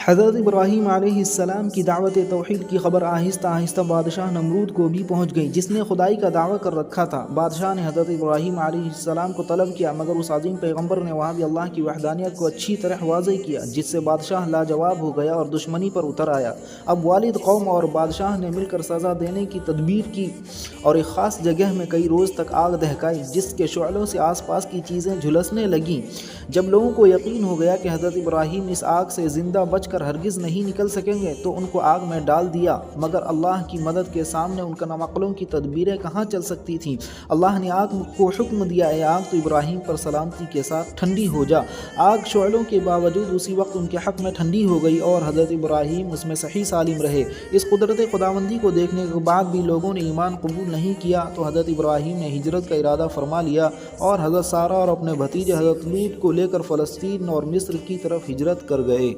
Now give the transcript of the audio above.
हज़रत इब्राहीम अलैहिस्सलाम की दावत तौहीद की ख़बर आहिस्ता आहिस्ता बादशाह नमरूद को भी पहुँच गई, जिसने खुदाई का दावा कर रखा था। बादशाह ने हज़रत इब्राहीम अलैहिस्सलाम को तलब किया, मगर उस अज़ीम पैगम्बर ने वहाँ भी अल्लाह की वहदानियत को अच्छी तरह वाज़ेह किया, जिससे बादशाह लाजवाब हो गया और दुश्मनी पर उतर आया। अब वालिद, कौम और बादशाह ने मिलकर सज़ा देने की तदबीर की और एक ख़ास जगह में कई रोज़ तक आग दहकाई, जिसके शोलों से आस पास की चीज़ें झुलसने लगीं। जब लोगों को यकीन हो गया कि हज़रत इब्राहीम इस आग से ज़िंदा बचकर हरगिज़ नहीं निकल सकेंगे, तो उनको आग में डाल दिया। मगर अल्लाह की मदद के सामने उनका नामक्लों की तदबीरें कहाँ चल सकती थीं। अल्लाह ने आग को हुक्म दिया, ए आग तो इब्राहीम पर सलामती के साथ ठंडी हो जा। आग शोलों के बावजूद उसी वक्त उनके हक़ में ठंडी हो गई और हज़रत इब्राहीम उसमें सही सालिम रहे। इस कुदरत खुदाबंदी को देखने के बाद भी लोगों ने ईमान कबूल नहीं किया, तो हज़रत इब्राहीम ने हिजरत का इरादा फरमा लिया और हज़रत सारा और अपने भतीजे हज़रत लूत को लेकर फ़लस्तीन और मिस्र की तरफ हिजरत कर गए।